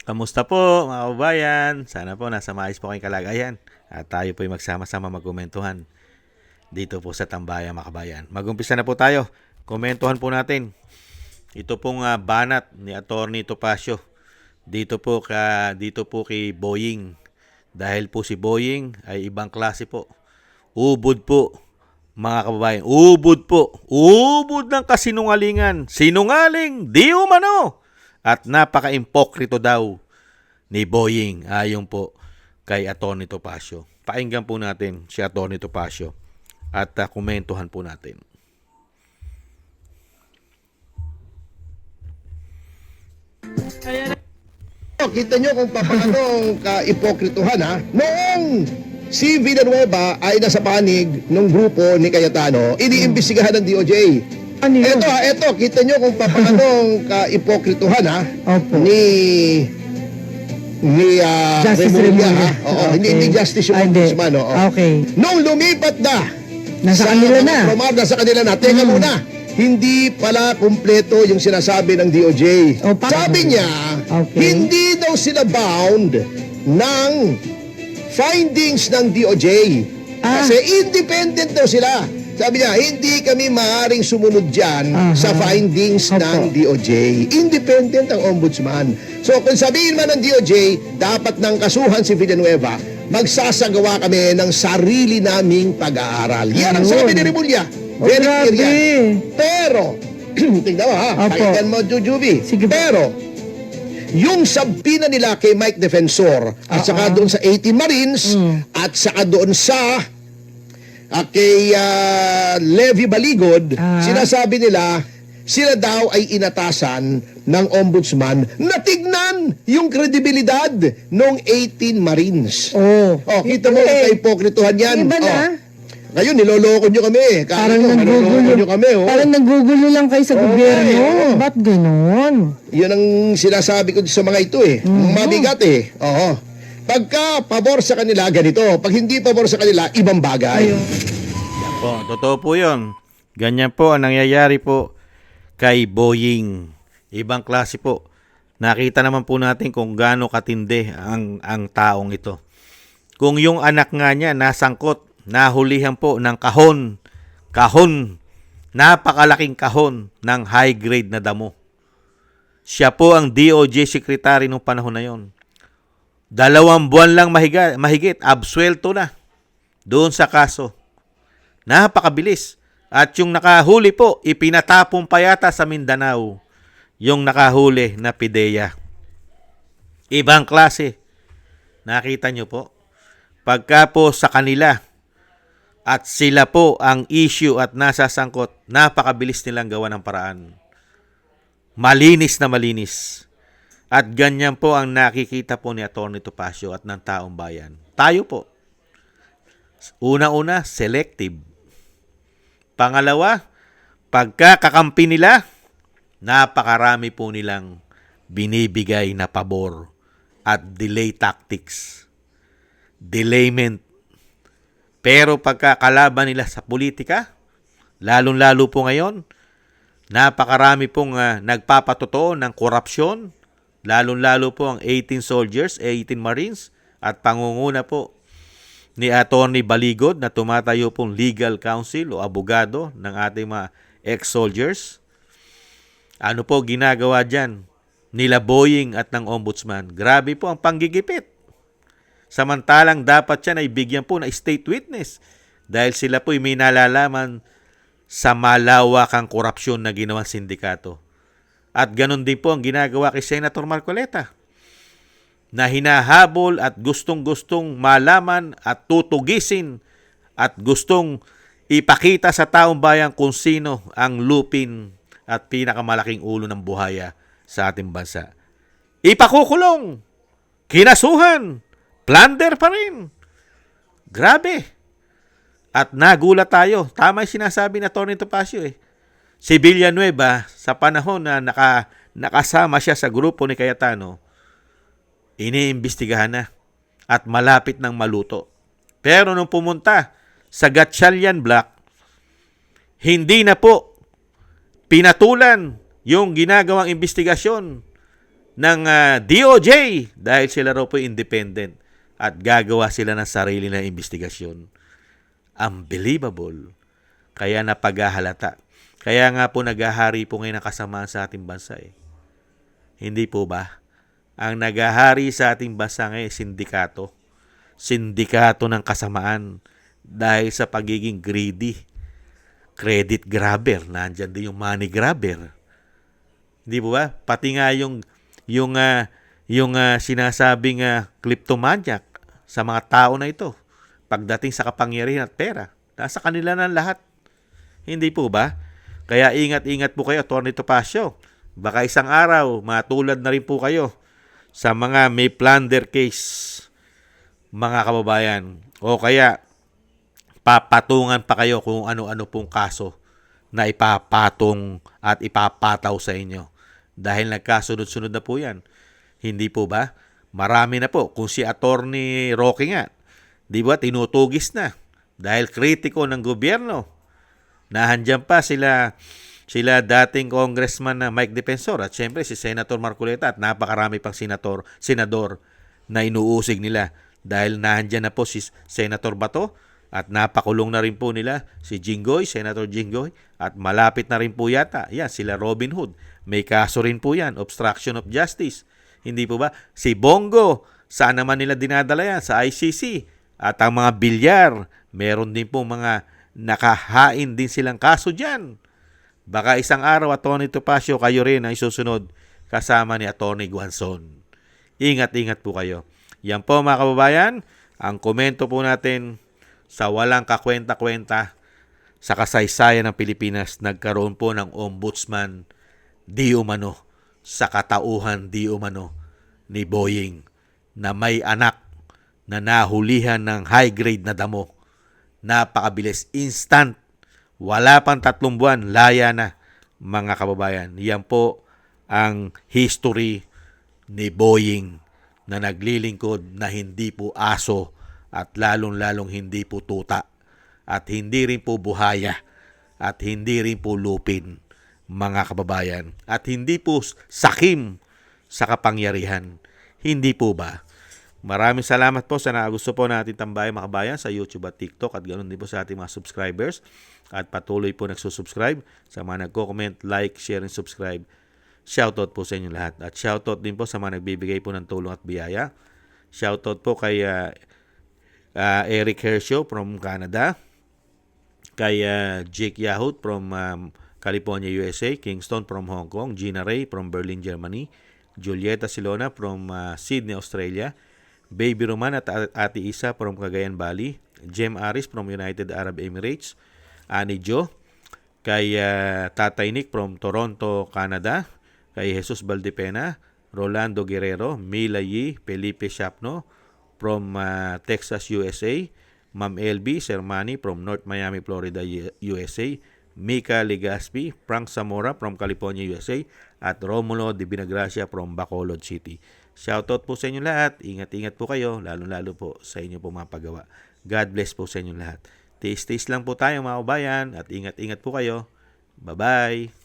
Kamusta po mga kababayan? Sana po nasa maayos po kayong kalagayan at tayo po ay magsama-sama magkomentuhan dito po sa Tambayan mga kabayan. Mag-umpisa na po tayo. Komentuhan po natin. Ito pong banat ni Attorney Topacio dito po kay Boying. Dahil po si Boying ay ibang klase po. Ubod po mga kababayan. Ubod po. Ubod ng kasinungalingan. Sinungaling di umano. At napaka-impokrito daw ni Boying ayon po kay Atty. Topacio. Pakinggan po natin si Atty. Topacio at komentuhan po natin. Kita nyo kung paano ka-ipokrituhan ha. Noong si Villanueva ay nasa panig ng grupo ni Cayetano, iniimbestigahan ng DOJ. Ano yun? Eto, kita nyo kung paano ka-ipokrituhan ha. Opo. Ni Justice Remulla, ha? Remulla. Oo, Okay. hindi Justice yung Ah, hindi. ombudsman. Oo. Okay. Nung lumipat na Nasa kanila na. Nasa kanila na. Teka muna, hindi pala kumpleto yung sinasabi ng DOJ. Oh, Sabi niya, Okay. hindi daw sila bound ng findings ng DOJ. Ah. Kasi independent daw sila. Sabi niya, hindi kami maaaring sumunod dyan Aha. sa findings Opo. ng DOJ. Independent ang ombudsman. So kung sabihin man ng DOJ, dapat nang kasuhan si Villanueva, magsasagawa kami ng sarili naming pag-aaral. Yan ang Ayun. sabi ni Remulla. Oh, Very clear grabe. yan. Pero, tingnan mo ha, Opo. pakinggan mo, Jujubi. Sige po. Pero, yung sabina nila kay Mike Defensor at saka doon sa 18 Marines at saka doon sa kay Levy Baligod, sinasabi nila sila daw ay inatasan ng ombudsman na tignan yung kredibilidad ng 18 Marines. Oh. Kita mo ang kaipokrituhan yan. Iba na. Ngayon, niloloko nyo kami. Parang niloloko nanggugulo. nyo kami. Parang nanggugulo lang kayo sa gobyerno. oo. Ba't ganon? Yun ang sinasabi ko sa mga ito eh. Mabigat eh. Oo. Pagka pabor sa kanila, ganito. Pag hindi pabor sa kanila, ibang bagay. Ayun. Yan po, totoo po yun. Ganyan po ang nangyayari po kay Boying. Ibang klase po. Nakita naman po natin kung gaano katindi ang taong ito. Kung yung anak nga niya nasangkot, nahulihan po ng kahon, napakalaking kahon ng high grade na damo. Siya po ang DOJ secretary nung panahon na yon. 2 buwan lang mahigit, absuelto na doon sa kaso. Napakabilis. At yung nakahuli po, ipinatapon pa yata sa Mindanao yung nakahuli na PIDEA. Ibang klase. Nakita nyo po? Pagka po sa kanila at sila po ang issue at nasasangkot, napakabilis nilang gawa ng paraan. Malinis na malinis. At ganyan po ang nakikita po ni Atty. Topacio at ng taong bayan. Tayo po. Una-una, selective. Pangalawa, pagkakakampi nila, napakarami po nilang binibigay na pabor at delay tactics. Delayment. Pero pagkakalaban nila sa politika, lalong-lalo po ngayon, napakarami pong nagpapatotoo ng korupsyon, lalong-lalo po ang 18 soldiers, 18 Marines, at pangunguna po ni Atty. Baligod na tumatayo pong legal counsel o abogado ng ating mga ex-soldiers. Ano po ginagawa dyan? Nila Boying at ng ombudsman. Grabe po ang panggigipit. Samantalang dapat yan ay bigyan po na state witness dahil sila po ay may nalalaman sa malawakang korupsyon na ginawang sindikato. At ganun din po ang ginagawa kay Senator Marcoleta na hinahabol at gustong-gustong malaman at tutugisin at gustong ipakita sa taong bayan kung sino ang lupin at pinakamalaking ulo ng buhaya sa ating bansa. Ipakukulong, kinasuhan, plunder pa rin. Grabe. At nagulat tayo. Tama yung sinasabi na Atty. Topacio eh. Si Villanueva, sa panahon na nakasama siya sa grupo ni Cayetano, iniimbestigahan na at malapit ng maluto. Pero nung pumunta sa Gatchalian Block, hindi na po pinatulan yung ginagawang investigasyon ng DOJ dahil sila raw po independent at gagawa sila ng sarili na investigasyon. Unbelievable. Kaya napaghahalata. Kaya nga po naghahari po ngayon ang kasamaan sa ating bansa eh. Hindi po ba? Ang naghahari sa ating bansa ngayon sindikato. Sindikato ng kasamaan dahil sa pagiging greedy. Credit grabber. Nandyan din yung money grabber. Hindi po ba? Pati nga yung sinasabing kleptomaniac sa mga tao na ito. Pagdating sa kapangyarihan at pera, nasa kanila na lahat. Hindi po ba? Kaya ingat-ingat po kayo, Atty. Topacio. Baka isang araw, matulad na rin po kayo sa mga may plunder case, mga kababayan. O kaya, papatungan pa kayo kung ano-ano pong kaso na ipapatong at ipapataw sa inyo. Dahil nagkasunod-sunod na po yan. Hindi po ba? Marami na po. Kung si Atty. Roque nga, di ba, tinutugis na. Dahil kritiko ng gobyerno. Nahandyan pa sila dating congressman na Mike Defensor at syempre si Senator Marcoleta at napakarami pang senador na inuusig nila dahil nahandyan na po si Senator Bato at napakulong na rin po nila si Jinggoy, Senator Jinggoy at malapit na rin po yata yan sila Robin Hood. May kaso rin po yan, obstruction of justice. Hindi po ba? Si Bongo, saan naman nila dinadala yan? Sa ICC. At ang mga bilyar, meron din po mga nakahain din silang kaso dyan. Baka isang araw, Atty. Topacio, kayo rin ang isusunod kasama ni Atty. Guanzon. Ingat-ingat po kayo. Yan po mga kababayan, ang komento po natin sa walang kakwenta-kwenta sa kasaysayan ng Pilipinas, nagkaroon po ng ombudsman di umano sa katauhan di umano ni Boying na may anak na nahulihan ng high-grade na damo. Napakabilis, instant. Wala pang 3 buwan, laya na, mga kababayan. Yan po ang history ni Boying na naglilingkod na hindi po aso at lalong-lalong hindi po tuta at hindi rin po buhaya at hindi rin po lupin, mga kababayan. At hindi po sakim sa kapangyarihan. Hindi po ba? Maraming salamat po sa gusto po natin tambayan mga kabayan sa YouTube at TikTok at ganoon din po sa ating mga subscribers at patuloy po nagsusubscribe sa mga nagko-comment, like, share, and subscribe. Shoutout po sa inyo lahat at shoutout din po sa mga nagbibigay po ng tulong at biyaya. Shoutout po kay Eric Hershow from Canada, kay Jake Yahut from California, USA, Kingston from Hong Kong, Gina Ray from Berlin, Germany, Julieta Silona from Sydney, Australia, Baby Roman at Ate Isa from Cagayan Valley, Jem Aris from United Arab Emirates, Ani Jo, kay Tatay Nick from Toronto, Canada, kay Jesus Valdepena, Rolando Guerrero, Mila Yi, Felipe Shapno from Texas, USA, Ma'am LB Sermani from North Miami, Florida, USA, Mika Legaspi, Frank Zamora from California, USA, at Romulo de Binagracia from Bacolod City. Shoutout po sa inyo lahat. Ingat-ingat po kayo, lalo-lalo po sa inyo po mga paggawa. God bless po sa inyo lahat. Tiis-tiis lang po tayo mga kabayan at ingat-ingat po kayo. Bye-bye!